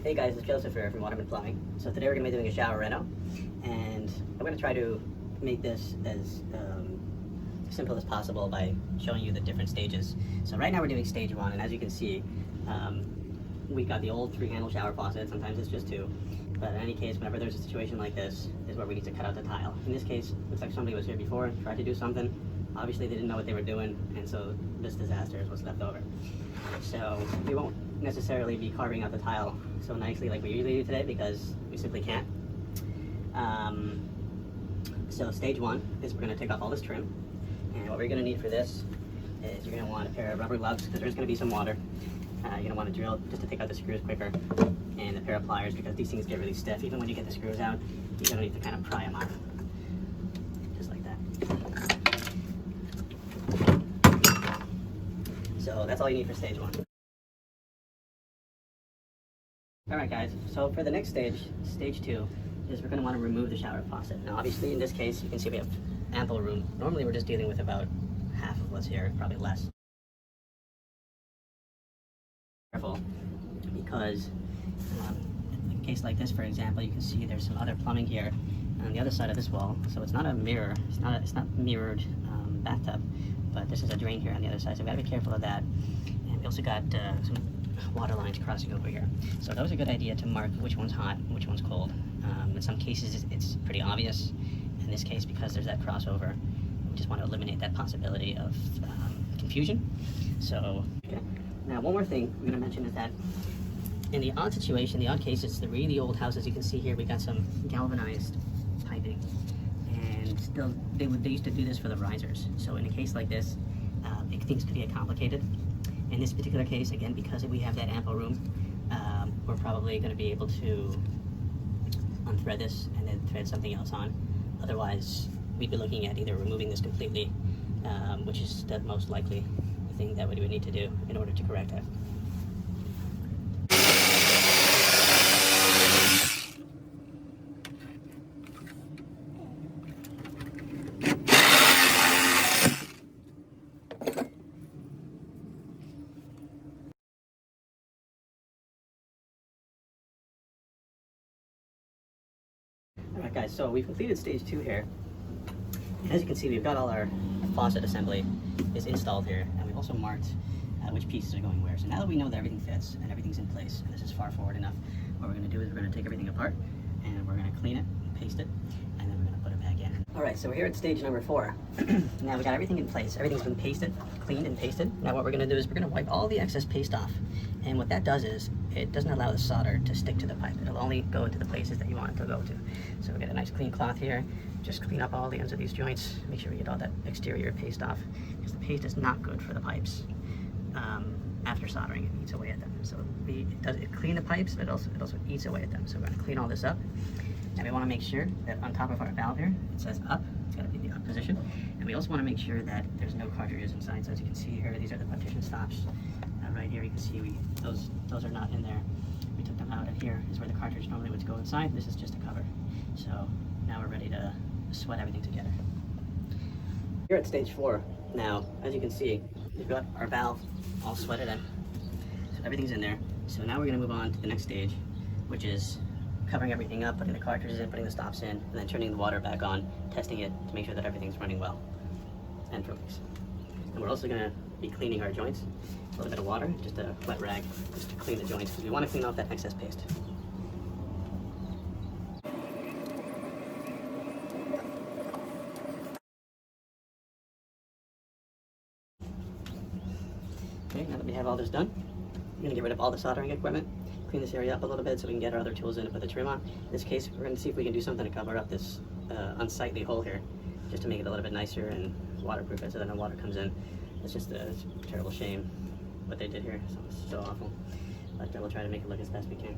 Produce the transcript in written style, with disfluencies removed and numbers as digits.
Hey guys, it's Joseph here from Waterman Plumbing. So today we're going to be doing a shower reno, and I'm going to try to make this as simple as possible by showing you the different stages. So right now we're doing stage 1, and as you can see, we got the old 3-handle shower faucet. Sometimes it's just 2, but in any case, whenever there's a situation like this, is where we need to cut out the tile. In this case, looks like somebody was here before, tried to do something. Obviously they didn't know what they were doing, and so this disaster is what's left over. So we won't necessarily be carving out the tile so nicely like we usually do today, because we simply can't. So stage 1 is we're going to take off all this trim, and what we're going to need for this is you're going to want a pair of rubber gloves, because there's going to be some water. You're going to want a drill just to take out the screws quicker, and a pair of pliers, because these things get really stiff. Even when you get the screws out, you're going to need to kind of pry them off, just like that. So that's all you need for stage 1. Alright guys, so for the next stage, stage 2, is we're going to want to remove the shower faucet. Now obviously in this case, you can see we have ample room. Normally we're just dealing with about half of what's here, probably less. Careful, because in a case like this, for example, you can see there's some other plumbing here on the other side of this wall. So it's not a mirror, it's not mirrored bathtub, but this is a drain here on the other side, so we gotta be careful of that. And we also got some water lines crossing over here. So that was a good idea to mark which one's hot and which one's cold. In some cases it's pretty obvious. In this case, because there's that crossover, we just want to eliminate that possibility of confusion. So, okay. Now one more thing we're going to mention is that in the odd situation, the odd cases, the really old houses, you can see here we got some galvanized piping, and still they used to do this for the risers. So in a case like this, things could get complicated. In this particular case, again, because we have that ample room, we're probably going to be able to unthread this and then thread something else on. Otherwise, we'd be looking at either removing this completely, which is the most likely thing that we would need to do in order to correct that. Alright guys, so we've completed stage 2 here. And as you can see, we've got all our faucet assembly is installed here, and we've also marked which pieces are going where. So now that we know that everything fits and everything's in place, and this is far forward enough, what we're going to do is we're going to take everything apart, and we're going to clean it, paste it, and then we're going to put it back in. Alright, so we're here at stage number 4. Now we got everything in place. Everything's been pasted, cleaned and pasted. Now what we're going to do is we're going to wipe all the excess paste off. And what that does is, it doesn't allow the solder to stick to the pipe. It'll only go into the places that you want it to go to. So we get a nice clean cloth here. Just clean up all the ends of these joints. Make sure we get all that exterior paste off, because the paste is not good for the pipes. After soldering, it eats away at them. So it clean the pipes, but it also eats away at them. So we're going to clean all this up. And we want to make sure that on top of our valve here, it says up. It's got to be in the up position. And we also want to make sure that there's no cartridges inside. So as you can see here, these are the partition stops. Right here you can see those are not in there. We took them out, and here is where the cartridge normally would go inside. This is just a cover. So now we're ready to sweat everything together. Here at stage 4 now, as you can see, we've got our valve all sweated in. So everything's in there. So now we're going to move on to the next stage, which is covering everything up, putting the cartridges in, putting the stops in, and then turning the water back on, testing it to make sure that everything's running well and perfect. And we're also going to be cleaning our joints. A little bit of water, just a wet rag, just to clean the joints, because we want to clean off that excess paste. Okay, now that we have all this done, we're going to get rid of all the soldering equipment, clean this area up a little bit so we can get our other tools in and put the trim on. In this case, we're going to see if we can do something to cover up this unsightly hole here, just to make it a little bit nicer and waterproof it so that no water comes in. It's just a terrible shame what they did here. It's so awful. But we'll try to make it look as best we can.